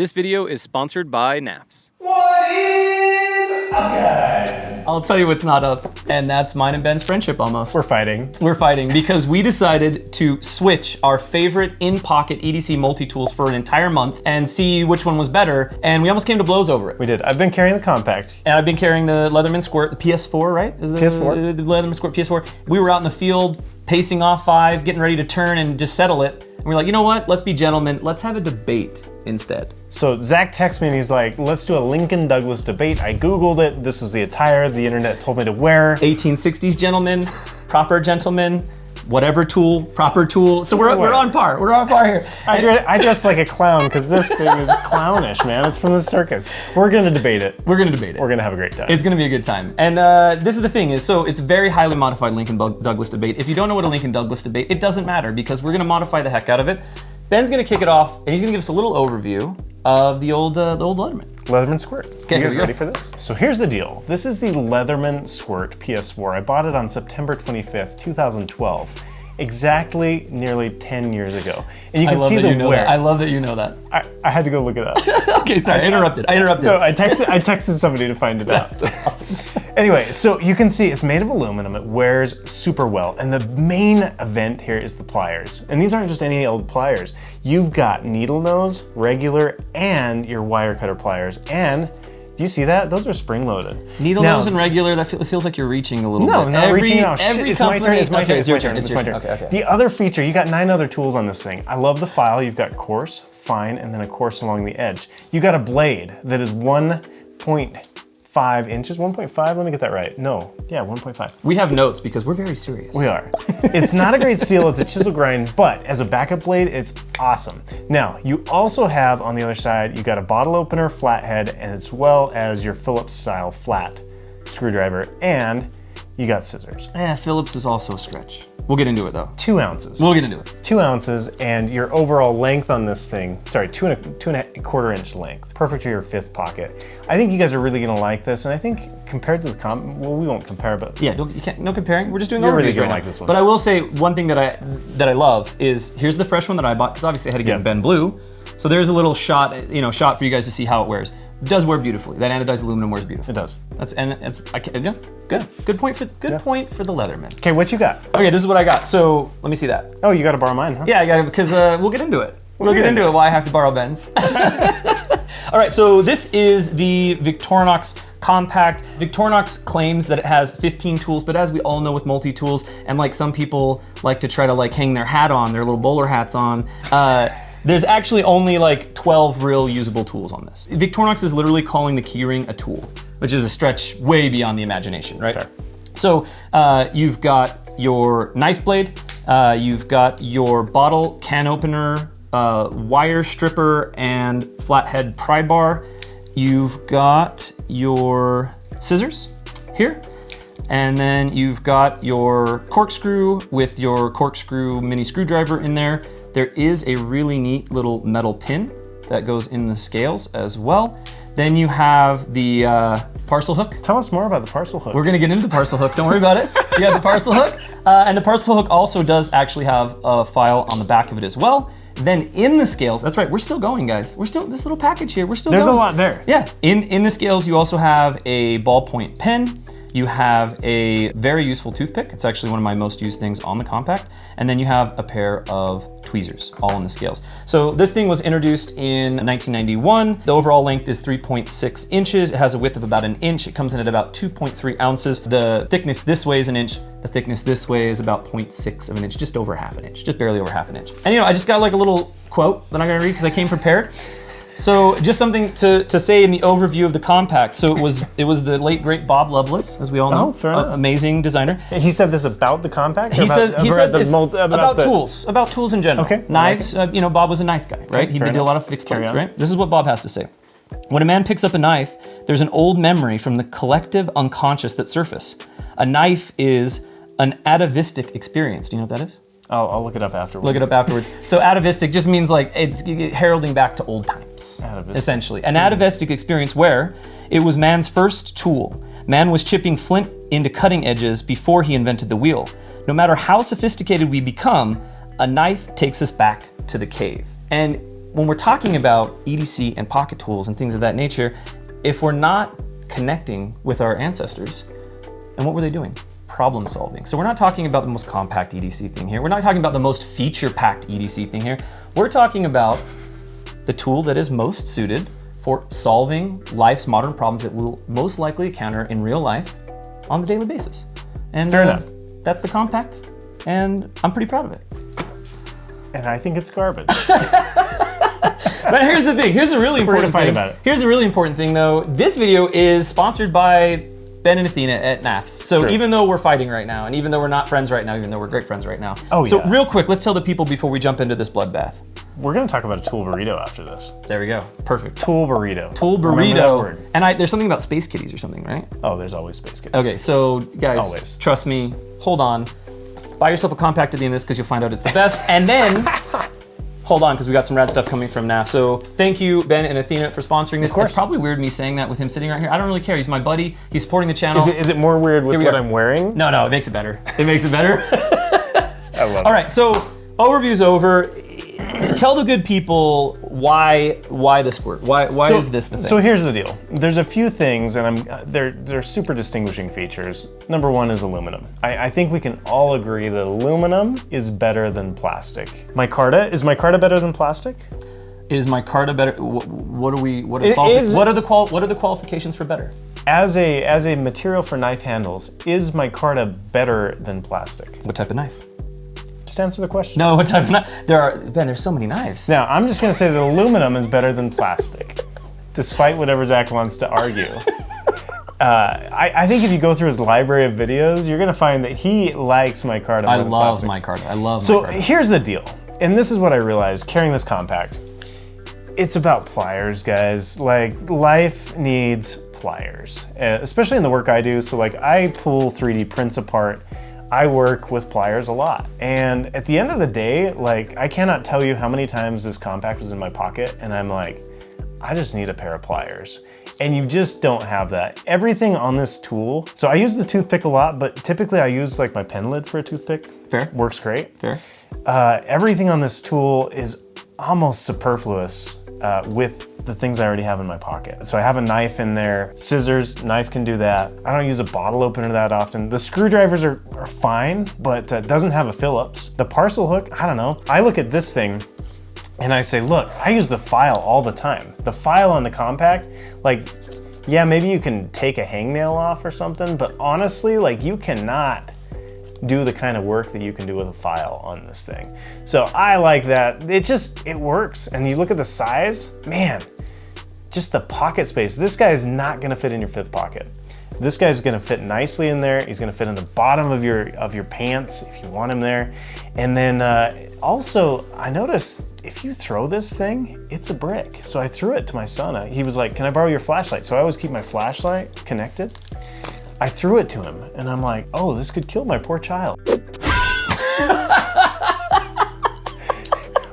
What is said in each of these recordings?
This video is sponsored by Knafs. What is up, guys? I'll tell you what's not up, and that's mine and Ben's friendship almost. We're fighting. We're fighting because we decided to switch our favorite in-pocket EDC multi-tools for an entire month and see which one was better, and we almost came to blows over it. We did. I've been carrying the Compact. And I've been carrying the Leatherman Squirt, the PS4, right? Is the PS4. The Leatherman Squirt PS4. We were out in the field, pacing off 5, getting ready to turn and just settle it. And we're like, you know what? Let's be gentlemen. Let's have a debate instead. So Zach texted me and he's like, let's do a Lincoln Douglas debate. I Googled it. This is the attire the internet told me to wear. 1860s gentlemen, proper gentlemen, whatever tool, proper tool. So we're on par. We're on par here. I dress like a clown because this thing is clownish, man. It's from the circus. We're gonna debate it. We're gonna debate it. We're gonna have a great time. It's gonna be a good time. And this is the thing is, so it's very highly modified Lincoln Douglas debate. If you don't know what a Lincoln Douglas debate, it doesn't matter because we're gonna modify the heck out of it. Ben's gonna kick it off and he's gonna give us a little overview of the old Leatherman. Leatherman Squirt. Okay, you guys here we ready go. for this? So here's the deal. This is the Leatherman Squirt PS4. I bought it on September 25th, 2012. Exactly nearly 10 years ago. And you can see the wear. I love that you know that. I had to go look it up. Okay, sorry, I interrupted. No, I texted somebody to find it out. Awesome. Anyway, so you can see it's made of aluminum. It wears super well. And the main event here is the pliers. And these aren't just any old pliers. You've got needle nose, regular, and your wire cutter pliers. And do you see that? Those are spring loaded. Needle nose and regular, that feels like you're reaching a little bit. No, I'm not reaching out. Every It's my turn, it's my turn, it's your it's my turn, turn, it's my turn. Okay. The other feature, you got 9 other tools on this thing. I love the file. You've got coarse, fine, and then a coarse along the edge. You got a blade that is 1.5 inches. 1.5, let me get that right. No, yeah, 1.5. We have notes because we're very serious. We are. It's not a great seal, it's a chisel grind, but as a backup blade, it's awesome. Now, you also have on the other side, you got a bottle opener, flathead, and as well as your Phillips style flat screwdriver, and you got scissors. Yeah, Phillips is also a stretch. We'll get into it though. 2 ounces. We'll get into it. 2 ounces, and your overall length on this thing, sorry, 2.25 inch length. Perfect for your 5th pocket. I think you guys are really gonna like this, and I think compared to the well, we won't compare, but yeah, no comparing. We're just doing you're really overviews gonna right like now. this one. But I will say one thing that I love is here's the fresh one that I bought because obviously I had to get Ben blue. So there's a little shot for you guys to see how it wears. It does wear beautifully. That anodized aluminum wears beautifully. It does. Yeah, good point for the Leatherman. Okay, what you got? Okay, this is what I got. So let me see that. Oh, you gotta borrow mine, huh? Yeah, I got it because we'll get into it. We'll get into it. Why I have to borrow Ben's. All right, so this is the Victorinox Compact. Victorinox claims that it has 15 tools, but as we all know with multi-tools, and like some people like to try to like hang their hat on, their little bowler hats on, there's actually only like 12 real usable tools on this. Victorinox is literally calling the keyring a tool, which is a stretch way beyond the imagination, right? Fair. So you've got your knife blade, you've got your bottle can opener, wire stripper, and flathead pry bar. You've got your scissors here, and then you've got your corkscrew with your corkscrew mini screwdriver in there. There is a really neat little metal pin that goes in the scales as well. Then you have the parcel hook. Tell us more about the parcel hook. We're gonna get into the parcel hook, don't worry about it. You have the parcel hook, and the parcel hook also does actually have a file on the back of it as well. Then in the scales, that's right, we're still going, guys. We're still, this little package here, we're still There's going. a lot there. Yeah, in the scales, you also have a ballpoint pen. You have a very useful toothpick. It's actually one of my most used things on the Compact. And then you have a pair of tweezers, all in the scales. So this thing was introduced in 1991. The overall length is 3.6 inches. It has a width of about 1 inch. It comes in at about 2.3 ounces. The thickness this way is 1 inch. The thickness this way is about 0.6 of an inch, just over half an inch, just barely over half an inch. And I just got like a little quote that I'm gonna read because I came prepared. So just something to say in the overview of the Compact. So it was the late great Bob Lovelace, as we all know, Oh, fair enough. amazing designer. He said this about the Compact? He said this about the tools, about tools in general. Okay, Knives. Bob was a knife guy, right? He did a lot of fixed parts, right? This is what Bob has to say. When a man picks up a knife, there's an old memory from the collective unconscious that surface. A knife is an atavistic experience. Do you know what that is? I'll look it up afterwards. Look it up afterwards. So atavistic just means like it's heralding back to old times, essentially. An atavistic experience where it was man's first tool. Man was chipping flint into cutting edges before he invented the wheel. No matter how sophisticated we become, a knife takes us back to the cave. And when we're talking about EDC and pocket tools and things of that nature, if we're not connecting with our ancestors, and what were they doing? Problem solving. So we're not talking about the most compact EDC thing here. We're not talking about the most feature-packed EDC thing here. We're talking about the tool that is most suited for solving life's modern problems that we'll most likely encounter in real life on the daily basis. And Fair enough. That's the Compact, and I'm pretty proud of it. And I think it's garbage. But here's the thing, here's the really important fight thing. about it. Here's the really important thing though. This video is sponsored by Ben and Athena at Knafs. So True. even though we're fighting right now, and even though we're not friends right now, even though we're great friends right now. Oh, so yeah. real quick, let's tell the people before we jump into this bloodbath. We're gonna talk about a tool burrito after this. There we go, perfect. Tool burrito. Tool Remember that burrito. word. And there's something about space kitties or something, right? Oh, there's always space kids. Okay, so guys, Always. trust me, hold on. Buy yourself a Compact at the end of this because you'll find out it's the best. And then, hold on, because we got some rad stuff coming from Knaf. So thank you, Ben and Athena, for sponsoring this. Of course. It's probably weird me saying that with him sitting right here. I don't really care. He's my buddy. He's supporting the channel. Is it more weird with we what are. I'm wearing? No, it makes it better. It makes it better. I love All right, so overview's over. Tell the good people why the Squirt? Why is this the thing? So here's the deal. There's a few things, and they're super distinguishing features. Number one is aluminum. I think we can all agree that aluminum is better than plastic. Is micarta better than plastic? Is micarta better? What are the qualifications for better? As a material for knife handles, is micarta better than plastic? What type of knife? Just answer the question. No, what type of knife? There's so many knives. Now, I'm just gonna say that aluminum is better than plastic, despite whatever Zach wants to argue. I think if you go through his library of videos, you're gonna find that he likes micarta more than plastic. micarta. I love So micarta. here's the deal, and this is what I realized carrying this compact. It's about pliers, guys. Like, life needs pliers, especially in the work I do. So like, I pull 3D prints apart. I work with pliers a lot. And at the end of the day, like, I cannot tell you how many times this compact was in my pocket and I'm like, I just need a pair of pliers. And you just don't have that. Everything on this tool, so I use the toothpick a lot, but typically I use like my pen lid for a toothpick. Fair. Works great. Fair. Everything on this tool is almost superfluous with the things I already have in my pocket. So I have a knife in there, scissors, knife can do that. I don't use a bottle opener that often. The screwdrivers are fine, but it doesn't have a Phillips. The parcel hook, I don't know. I look at this thing and I say, look, I use the file all the time. The file on the compact, like, yeah, maybe you can take a hangnail off or something, but honestly, like, you cannot do the kind of work that you can do with a file on this thing. So I like that. It works. And you look at the size, man, just the pocket space. This guy is not gonna fit in your fifth pocket. This guy's gonna fit nicely in there. He's gonna fit in the bottom of your pants if you want him there. And then also, I noticed if you throw this thing, it's a brick. So I threw it to my son. He was like, can I borrow your flashlight? So I always keep my flashlight connected. I threw it to him and I'm like, oh, this could kill my poor child.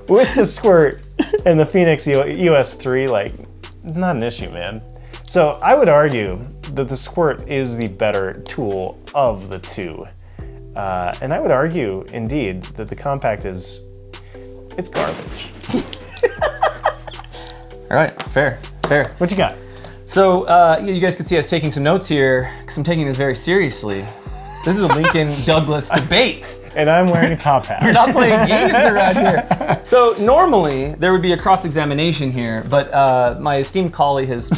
With the Squirt and the Phoenix US 3, like, not an issue, man. So I would argue that the Squirt is the better tool of the two. And I would argue, indeed, that the Compact it's garbage. All right, fair. What you got? So you guys can see I was taking some notes here because I'm taking this very seriously. This is a Lincoln Douglas debate. And I'm wearing a top hat. We're not playing games around here. So normally there would be a cross-examination here, but my esteemed colleague has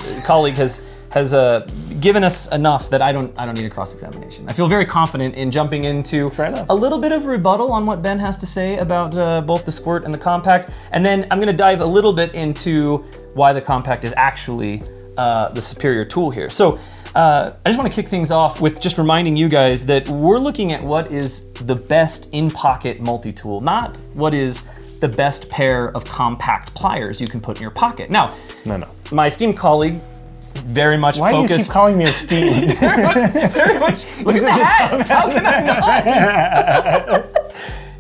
given us enough that I don't need a cross-examination. I feel very confident in jumping into a little bit of rebuttal on what Ben has to say about both the Squirt and the Compact, and then I'm gonna dive a little bit into why the Compact is actually the superior tool here. So I just want to kick things off with just reminding you guys that we're looking at what is the best in-pocket multi-tool, not what is the best pair of compact pliers you can put in your pocket. Now, my esteemed colleague very much Why focused. do you keep calling me esteemed? very much. Look at the hat. How can I not?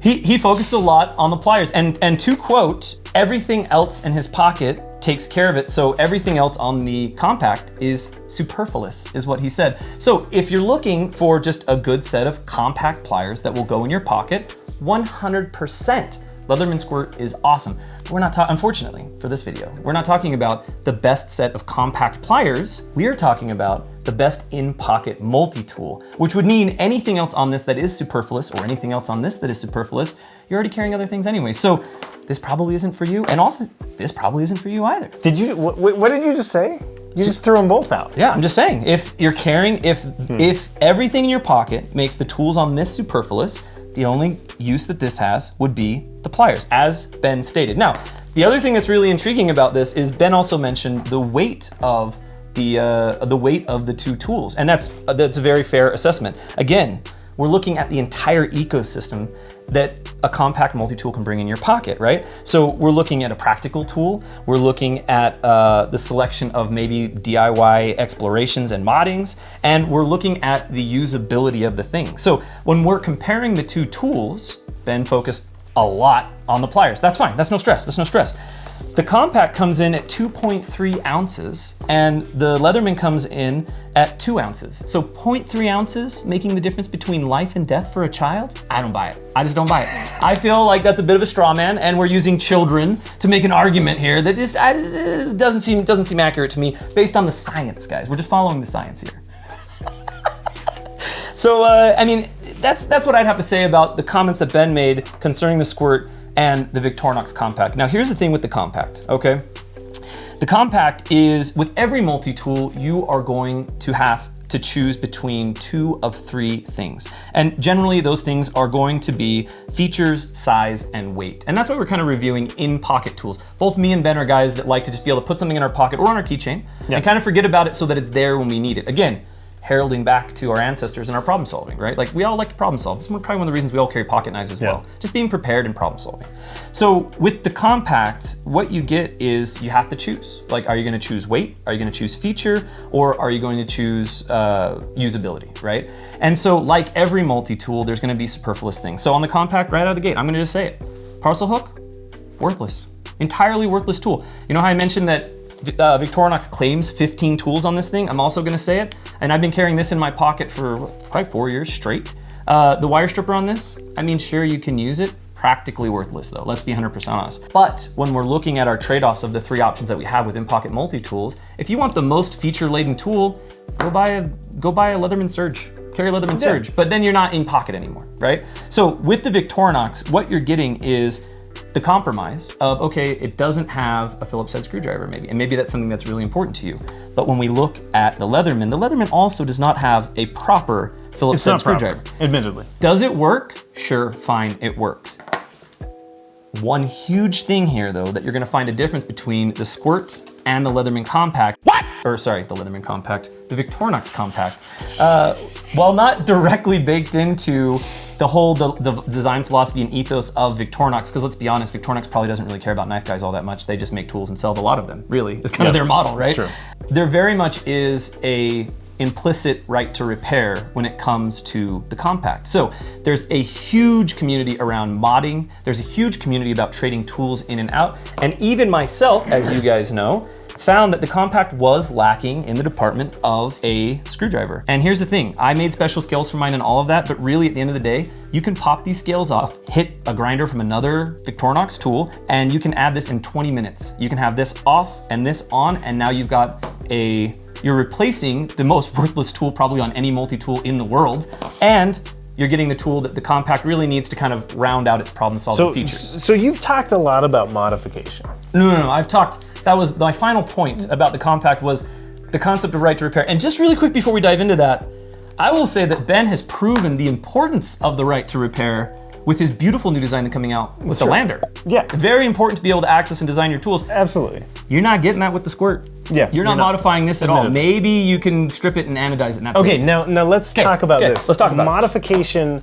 He focused a lot on the pliers, and to quote, everything else in his pocket takes care of it, so everything else on the Compact is superfluous, is what he said. So if you're looking for just a good set of compact pliers that will go in your pocket, 100% Leatherman Squirt is awesome. But we're not talking, unfortunately, for this video, we're not talking about the best set of compact pliers. We are talking about the best in-pocket multi-tool, which would mean anything else on this that is superfluous or anything else on this that is superfluous, you're already carrying other things anyway. So this probably isn't for you, and also this probably isn't for you either. Did you, what did you just say? You just threw them both out. Yeah, I'm just saying, if you're carrying, if everything in your pocket makes the tools on this superfluous, the only use that this has would be the pliers, as Ben stated. Now, the other thing that's really intriguing about this is Ben also mentioned the weight of the two tools, and that's a very fair assessment. Again, we're looking at the entire ecosystem that a compact multi-tool can bring in your pocket, right? So we're looking at a practical tool, we're looking at the selection of maybe DIY explorations and moddings, and we're looking at the usability of the thing. So when we're comparing the two tools, Ben focused a lot on the pliers. That's fine, that's no stress, that's no stress. The compact comes in at 2.3 ounces and the Leatherman comes in at 2 ounces. So 0.3 ounces making the difference between life and death for a child? I don't buy it. I just don't buy it. I feel like that's a bit of a straw man and we're using children to make an argument here that just doesn't seem accurate to me based on the science, guys. We're just following the science here. So, I mean, that's what I'd have to say about the comments that Ben made concerning the Squirt and the Victorinox Compact. Now here's the thing with the Compact, okay? The Compact is, with every multi-tool, you are going to have to choose between 2 of 3 things. And generally those things are going to be features, size, and weight. And that's why we're kind of reviewing in-pocket tools. Both me and Ben are guys that like to just be able to put something in our pocket or on our keychain and kind of forget about it so that it's there when we need it. Again, heralding back to our ancestors and our problem solving, right? Like we all like to problem solve. This is probably one of the reasons we all carry pocket knives as well. Just being prepared and problem solving. So with the Compact, what you get is you have to choose. Like, are you gonna choose weight? Are you gonna choose feature? Or are you going to choose usability, right? And so like every multi-tool, there's gonna be superfluous things. So on the Compact, right out of the gate, I'm gonna just say it. Parcel hook, worthless. Entirely worthless tool. You know how I mentioned that Victorinox claims 15 tools on this thing? I'm also gonna say it, and I've been carrying this in my pocket for probably 4 years straight. The wire stripper on this, I mean, sure, you can use it, practically worthless though, let's be 100% honest. But when we're looking at our trade-offs of the 3 options that we have within pocket multi-tools, if you want the most feature-laden tool, go buy a Leatherman Surge. Carry Leatherman Surge, but then you're not in pocket anymore, right? So with the Victorinox, what you're getting is the compromise of, okay, it doesn't have a Phillips head screwdriver maybe, and maybe that's something that's really important to you. But when we look at the Leatherman also does not have a proper Phillips head screwdriver. Admittedly. Does it work? Sure, fine, it works. One huge thing here though, that you're gonna find a difference between the Squirt and the Leatherman Compact. Or sorry, the Leatherman Compact, the Victorinox Compact. While not directly baked into the whole design philosophy and ethos of Victorinox, because let's be honest, Victorinox probably doesn't really care about knife guys all that much. They just make tools and sell a lot of them, really. It's kind of their model, right? That's true. There very much is a implicit right to repair when it comes to the Compact. So there's a huge community around modding. There's a huge community about trading tools in and out. And even myself, as you guys know, found that the Compact was lacking in the department of a screwdriver. And here's the thing, I made special scales for mine and all of that, but really at the end of the day, you can pop these scales off, hit a grinder from another Victorinox tool, and you can add this in 20 minutes. You can have this off and this on, and now you've got you're replacing the most worthless tool probably on any multi-tool in the world, and you're getting the tool that the Compact really needs to kind of round out its problem-solving features. So you've talked a lot about modification. No, I've talked, that was my final point about the Compact was the concept of right to repair. And just really quick before we dive into that, I will say that Ben has proven the importance of the right to repair with his beautiful new design coming out with the Lander. Yeah. Very important to be able to access and design your tools. Absolutely. You're not getting that with the Squirt. Yeah. You're not modifying this at all. Maybe you can strip it and anodize it and that's it. Okay, now let's talk about this. Let's talk about modification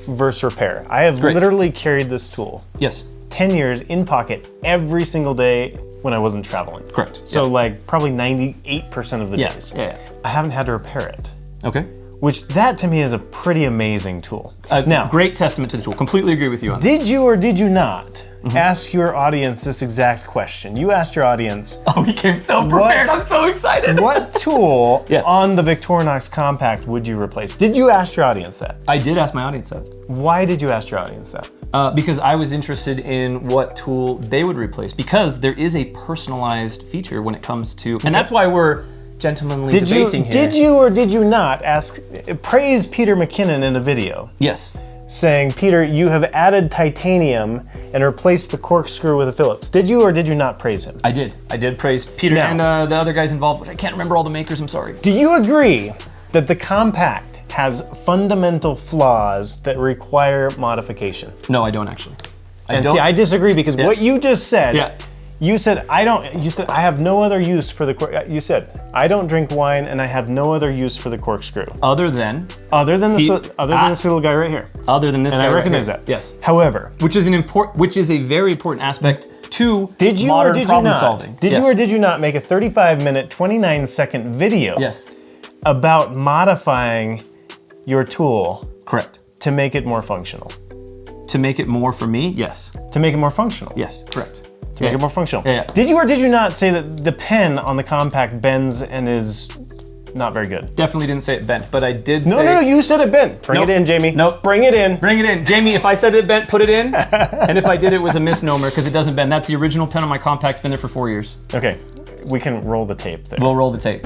versus repair. I have literally carried this tool. Yes. 10 years in pocket every single day when I wasn't traveling. Correct. So like probably 98% of the days. Yeah. I haven't had to repair it. Okay. Which that to me is a pretty amazing tool. Now, great testament to the tool. Completely agree with you on that. Did you or did you not ask your audience this exact question? You asked your audience. Oh, he came so prepared. I'm so excited. What tool Yes. on the Victorinox Compact would you replace? Did you ask your audience that? I did ask my audience that. Why did you ask your audience that? Because I was interested in what tool they would replace, because there is a personalized feature when it comes to, and that's why we're gentlemanly debating here. Did you or did you not praise Peter McKinnon in a video? Yes. Saying, Peter, you have added titanium and replaced the corkscrew with a Phillips. Did you or did you not praise him? I did. I did praise Peter and the other guys involved, but I can't remember all the makers, I'm sorry. Do you agree that the Compact has fundamental flaws that require modification? No, I don't actually. See, I disagree because what you just said, Yeah. you said, I have no other use for the, you said, I don't drink wine and I have no other use for the corkscrew. Other than this little guy right here. Other than this guy And I right recognize here. that. Yes. However, Which is a very important aspect to did you modern or did problem you not, solving. Did you or did you not make a 35-minute, 29-second video Yes. about modifying your tool Correct. to make it more functional? To make it more for me, yes. To make it more functional? Yes, correct. To make it more functional. Yeah. Did you or did you not say that the pen on the Compact bends and is not very good? Definitely didn't say it bent, but I did No, say... no, you said it bent. Bring it in, Jamie. Nope. Bring it in. Bring it in. Jamie, if I said it bent, put it in. And if I did, it was a misnomer because it doesn't bend. That's the original pen on my Compact. It's been there for 4 years. Okay, we can roll the tape there. We'll roll the tape.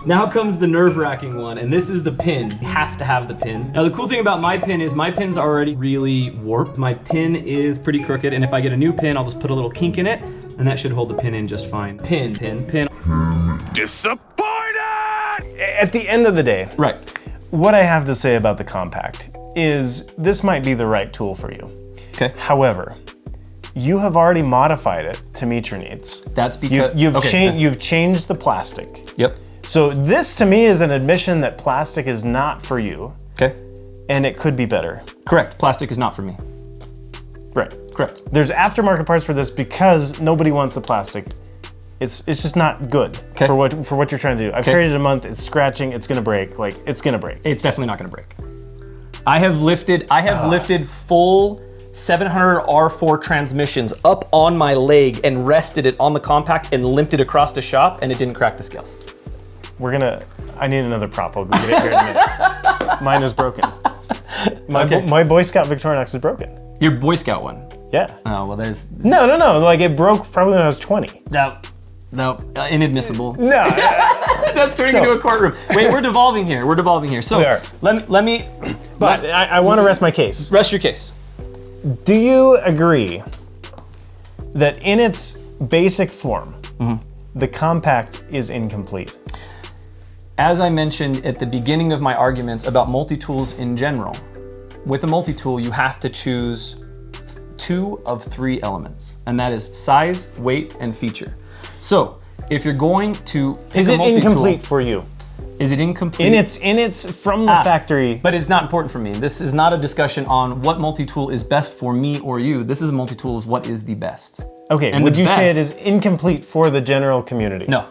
Now comes the nerve-wracking one, and this is the pin. You have to have the pin. Now the cool thing about my pin is my pin's already really warped. My pin is pretty crooked, and if I get a new pin, I'll just put a little kink in it, and that should hold the pin in just fine. Pin. Disappointed! At the end of the day, Right. what I have to say about the Compact is this might be the right tool for you. Okay. However, you have already modified it to meet your needs. That's because... You've changed the plastic. Yep. So this to me is an admission that plastic is not for you, Okay. and it could be better. Correct. Plastic is not for me. Right. Correct. There's aftermarket parts for this because nobody wants the plastic. It's just not good for what you're trying to do. I've carried it a month. It's scratching. It's gonna break. Like it's gonna break. It's definitely not gonna break. I have lifted full 700 R4 transmissions up on my leg and rested it on the Compact and limped it across the shop, and it didn't crack the scales. I need another prop. I'll go get it here in a minute. Mine is broken. My Boy Scout Victorinox is broken. Your Boy Scout one? Yeah. Oh, well there's... No. Like it broke probably when I was 20. No, inadmissible. No. That's turning into a courtroom. Wait, we're devolving here. So we are. let me But I want to rest my case. rest your case. Do you agree that in its basic form, the Compact is incomplete? As I mentioned at the beginning of my arguments about multi-tools in general, with a multi-tool, you have to choose 2 of 3 elements, and that is size, weight, and feature. So, if you're going to pick a multi-tool... Is it incomplete for you? Is it incomplete? In its from the factory. But it's not important for me. This is not a discussion on what multi-tool is best for me or you. This is a multi-tool is what is the best. Okay, and would the you say it best- is incomplete for the general community? No,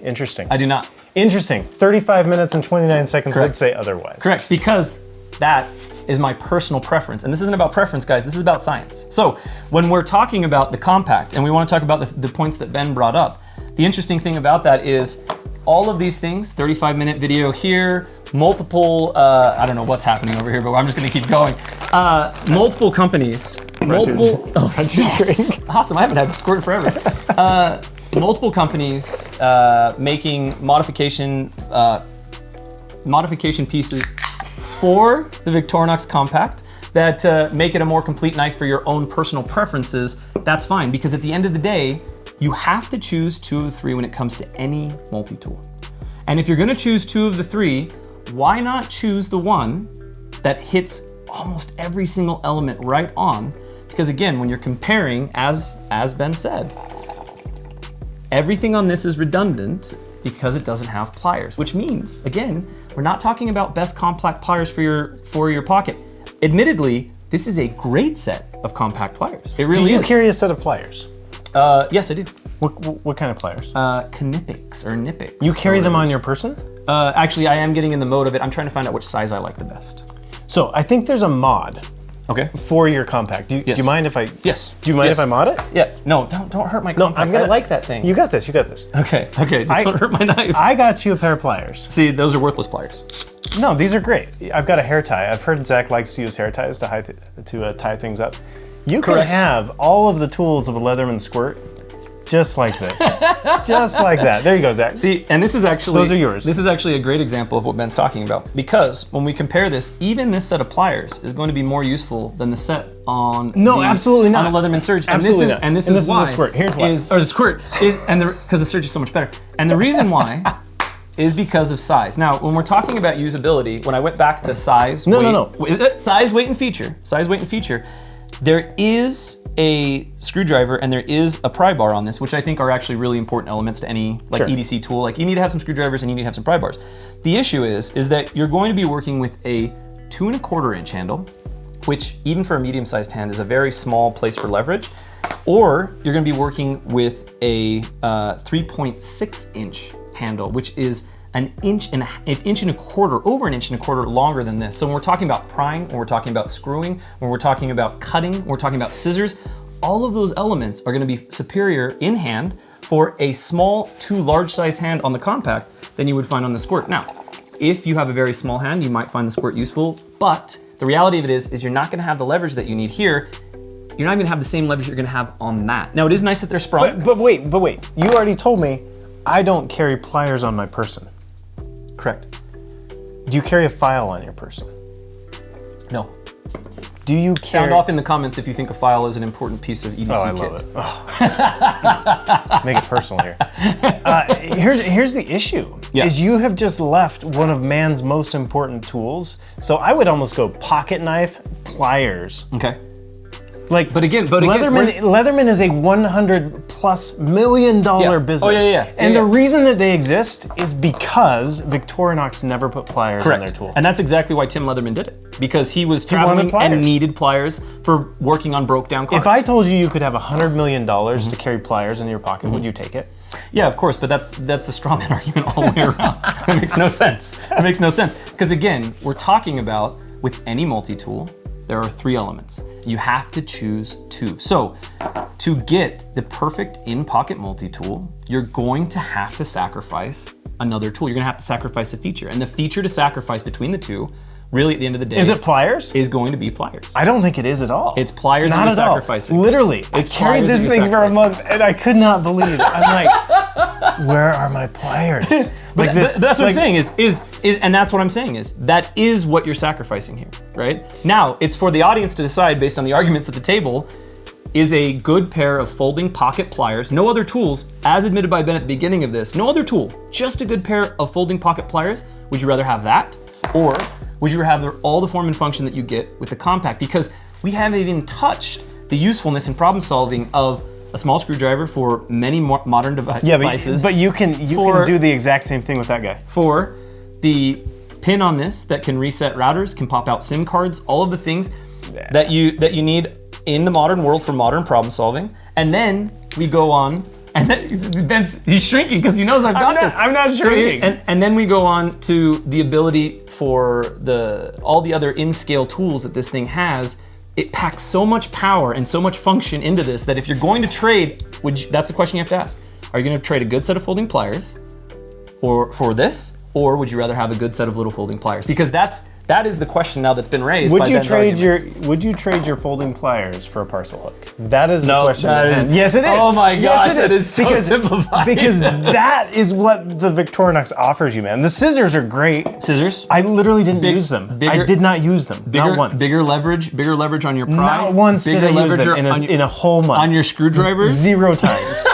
Interesting. I do not. Interesting. 35 minutes and 29 seconds would Correct. say otherwise. Correct, because that is my personal preference. And this isn't about preference, guys, this is about science. So when we're talking about the Compact, and we want to talk about the points that Ben brought up, the interesting thing about that is all of these things, 35-minute video here, multiple, I don't know what's happening over here, but I'm just gonna keep going. Multiple companies, yes. Awesome, I haven't had Squirt in forever. Multiple companies making modification pieces for the Victorinox Compact that make it a more complete knife for your own personal preferences. That's fine, because at the end of the day, you have to choose 2 of the 3 when it comes to any multi-tool. And if you're gonna choose 2 of the 3, why not choose the one that hits almost every single element right on? Because again, when you're comparing, as Ben said, everything on this is redundant because it doesn't have pliers, which means, again, we're not talking about best compact pliers for your pocket. Admittedly, this is a great set of compact pliers. It really is. Do you carry a set of pliers? Yes, I do. What kind of pliers? Knipics or Knipics. You carry them on your person? Actually, I am getting in the mode of it. I'm trying to find out which size I like the best. So I think there's a mod Okay. for your Compact. Do you mind if I? Yes. Do you mind Yes. if I mod it? Yeah. No, don't hurt my compact. I like that thing. You got this. You got this. Okay. Just don't hurt my knife. I got you a pair of pliers. See, those are worthless pliers. No, these are great. I've got a hair tie. I've heard Zach likes to use hair ties to tie things up. You can have all of the tools of a Leatherman Squirt just like this. Just like that. There you go, Zach. See, and this is actually... Those are yours. This is actually a great example of what Ben's talking about. Because when we compare this, even this set of pliers is going to be more useful than the set on absolutely not. On the Leatherman Surge. Absolutely not. And this is why. The Squirt. Here's why. Or the Squirt. Because the Surge is so much better. And the reason why is because of size. Now, when we're talking about usability, when I went back to size, size, weight, and feature, there is a screwdriver and there is a pry bar on this, which I think are actually really important elements to any EDC tool. Like, you need to have some screwdrivers and you need to have some pry bars. The issue is that you're going to be working with a 2¼ inch handle, which even for a medium-sized hand is a very small place for leverage, or you're going to be working with a 3.6 inch handle, which is over an inch and a quarter longer than this. So when we're talking about prying, when we're talking about screwing, when we're talking about cutting, when we're talking about scissors, all of those elements are gonna be superior in hand for a small to large size hand on the Compact than you would find on the Squirt. Now, if you have a very small hand, you might find the Squirt useful, but the reality of it is you're not gonna have the leverage that you need here. You're not gonna have the same leverage you're gonna have on that. Now, it is nice that they're sprung. But wait, you already told me I don't carry pliers on my person. Correct. Do you carry a file on your person? No. Do you carry... Sound off in the comments if you think a file is an important piece of EDC kit. I love it. Make it personal here. Here's the issue, is you have just left one of man's most important tools. So I would almost go pocket knife, pliers. Okay. Like, but again, Leatherman is a $100+ million business. Oh, yeah. And the reason that they exist is because Victorinox never put pliers on their tool. And that's exactly why Tim Leatherman did it. Because he was traveling and needed pliers for working on broke down cars. If I told you could have $100 million to carry pliers in your pocket, would you take it? Yeah, of course, but that's a straw man argument all the way around. That makes no sense. It makes no sense. Because again, we're talking about, with any multi-tool, there are 3 elements. You have to choose 2. So to get the perfect in-pocket multi-tool, you're going to have to sacrifice another tool. You're gonna have to sacrifice a feature. And the feature to sacrifice between the two, really at the end of the day— Is it pliers? Is going to be pliers. I don't think it is at all. It's pliers that you're sacrificing. Literally, I carried this thing for a month and I could not believe it. I'm like, where are my pliers? Like this, that's what I'm saying and that's what I'm saying is, that is what you're sacrificing here, right? Now, it's for the audience to decide based on the arguments at the table, is a good pair of folding pocket pliers, no other tools, as admitted by Ben at the beginning of this, no other tool, just a good pair of folding pocket pliers. Would you rather have that? Or would you rather have all the form and function that you get with the Compact? Because we haven't even touched the usefulness and problem solving of a small screwdriver for many modern devices. But you can do the exact same thing with that guy. For the pin on this that can reset routers, can pop out SIM cards, all of the things that you need in the modern world for modern problem solving. And then we go on, and then he's shrinking because he knows I've got this. I'm not shrinking. And then we go on to the ability for all the other in-scale tools that this thing has. It packs so much power and so much function into this that if you're going to trade, that's the question you have to ask. Are you going to trade a good set of folding pliers for this, or would you rather have a good set of little folding pliers? Because that is the question now that's been raised. Would you trade your folding pliers for a parcel hook? That is the question. Yes, it is. Oh my gosh, that is so simplified. Because that is what the Victorinox offers you, man. The scissors are great. Scissors? I literally didn't use them. I did not use them. Not once. Bigger leverage on your pry. Not once did I use them in a whole month. On your screwdrivers? 0 times.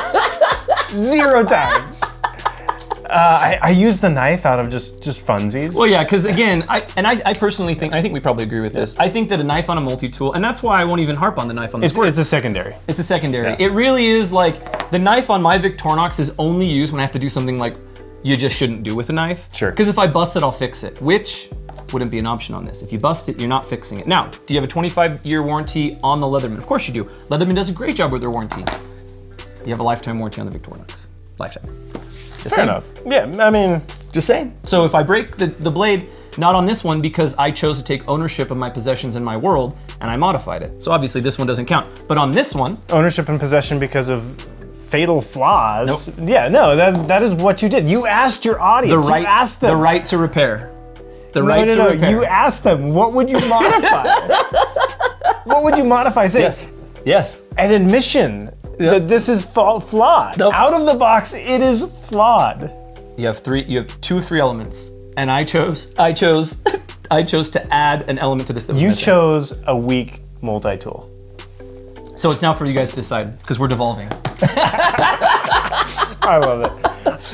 0 times. I use the knife out of just funsies. Well, yeah, because again, I personally think, I think we probably agree with this. I think that a knife on a multi-tool, and that's why I won't even harp on the knife on the Squirt. It's a secondary. It's a secondary. Yeah. It really is like, the knife on my Victorinox is only used when I have to do something like you just shouldn't do with a knife. Sure. Because if I bust it, I'll fix it, which wouldn't be an option on this. If you bust it, you're not fixing it. Now, do you have a 25-year warranty on the Leatherman? Of course you do. Leatherman does a great job with their warranty. You have a lifetime warranty on the Victorinox. Lifetime. Fair enough. Yeah, I mean, just saying. So if I break the blade, not on this one because I chose to take ownership of my possessions in my world and I modified it. So obviously this one doesn't count. But on this one— ownership and possession because of fatal flaws. Nope. Yeah, no, that is what you did. You asked your audience. The right to repair. The right to repair. You asked them, what would you modify? What would you modify? Say, Yes. an admission that this is flawed. Nope. Out of the box, it is flawed. You have 2 of 3 elements, and I chose to add an element to this that was You missing. chose a weak multi-tool. So it's now for you guys to decide, because we're devolving. I love it.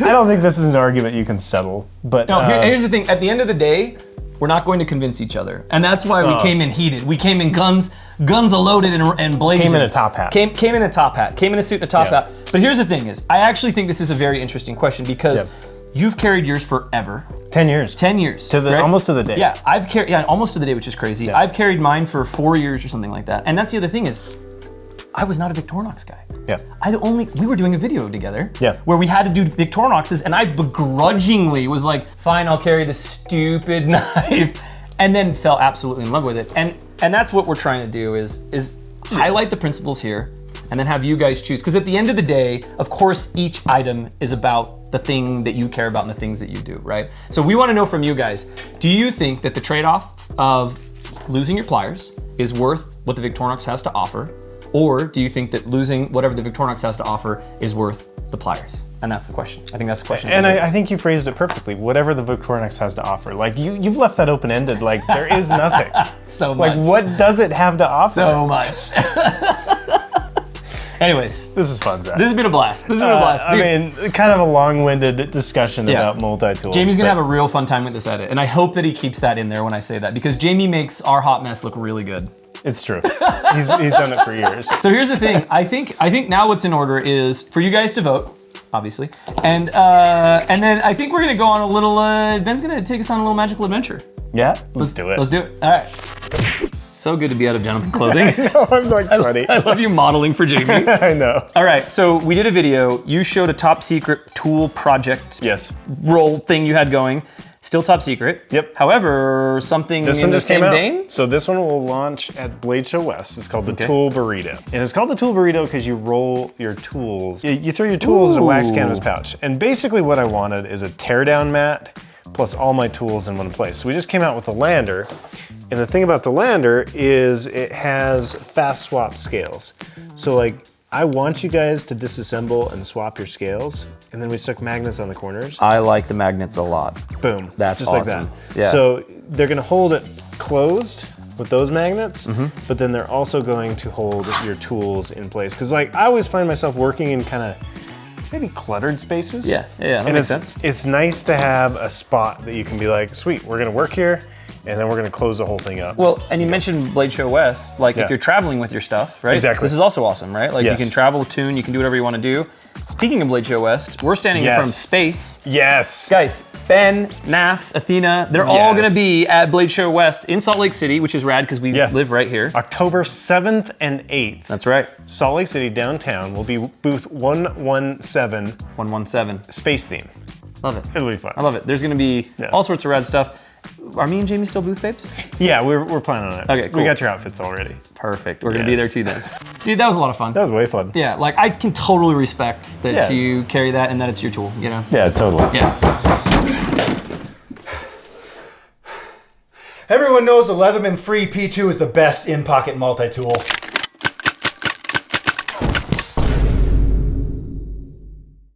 I don't think this is an argument you can settle, but No, here's the thing. At the end of the day, we're not going to convince each other, and that's why we came in heated. We came in guns a-loaded and blazing. Came in a top hat. Came in a top hat. Came in a suit and a top hat. But here's the thing: I actually think this is a very interesting question because you've carried yours forever. 10 years. 10 years. Right? Almost to the day. Yeah, I've carried almost to the day, which is crazy. Yeah. I've carried mine for 4 years or something like that. And that's the other thing is, I was not a Victorinox guy. Yeah. We were doing a video together. Yeah. Where we had to do Victorinoxes, and I begrudgingly was like, fine, I'll carry this stupid knife, and then fell absolutely in love with it. And that's what we're trying to do is highlight the principles here, and then have you guys choose. Because at the end of the day, of course, each item is about the thing that you care about and the things that you do, right? So we want to know from you guys, do you think that the trade-off of losing your pliers is worth what the Victorinox has to offer? Or do you think that losing whatever the Victorinox has to offer is worth the pliers? And that's the question. I think that's the question. And I think you phrased it perfectly. Whatever the Victorinox has to offer. Like you've left that open-ended. Like there is nothing. So much. Like what does it have to offer? So much. Anyways. This is fun, Zach. This has been a blast. Dude. I mean, kind of a long-winded discussion about multi-tools. Jamie's gonna have a real fun time with this edit. And I hope that he keeps that in there when I say that, because Jamie makes our hot mess look really good. It's true. He's done it for years. So here's the thing. I think now what's in order is for you guys to vote, obviously, and then I think we're gonna go on a little. Ben's gonna take us on a little magical adventure. Yeah, let's do it. Let's do it. All right. So good to be out of gentleman clothing. I know, I'm like sweaty. I love you modeling for Jamie. I know. All right, so we did a video. You showed a top secret tool project role thing you had going. Still top secret. Yep. However, something this in one the just same came out. vein? So this one will launch at Blade Show West. It's called the Tool Burrito. And it's called the Tool Burrito because you roll your tools. You throw your tools in a wax canvas pouch. And basically what I wanted is a teardown mat plus all my tools in one place. So we just came out with the lander. And the thing about the lander is it has fast swap scales. So like, I want you guys to disassemble and swap your scales, and then we stuck magnets on the corners. I like the magnets a lot. Boom. That's just awesome. like that. Yeah. So they're gonna hold it closed with those magnets, but then they're also going to hold your tools in place. Cause like, I always find myself working in kind of maybe cluttered spaces. Yeah, that and makes sense. It's nice to have a spot that you can be like, sweet, we're gonna work here, and then we're gonna close the whole thing up. Well, and you mentioned Blade Show West, like if you're traveling with your stuff, right? Exactly. This is also awesome, right? Like you can travel, tune, you can do whatever you want to do. Speaking of Blade Show West, we're standing here from space. Yes. Guys, Ben, Knafs, Athena, they're all gonna be at Blade Show West in Salt Lake City, which is rad because we live right here. October 7th and 8th. That's right. Salt Lake City downtown will be booth 117. 117. Space theme. Love it. It'll be fun. I love it. There's gonna be all sorts of rad stuff. Are me and Jamie still booth babes? Yeah, we're planning on it. Okay, cool. We got your outfits already. Perfect. We're gonna be there too then. Dude, that was a lot of fun. That was way fun. Yeah, like I can totally respect that you carry that and that it's your tool, you know? Yeah, totally. Yeah. Everyone knows the Leatherman Free P2 is the best in-pocket multi-tool.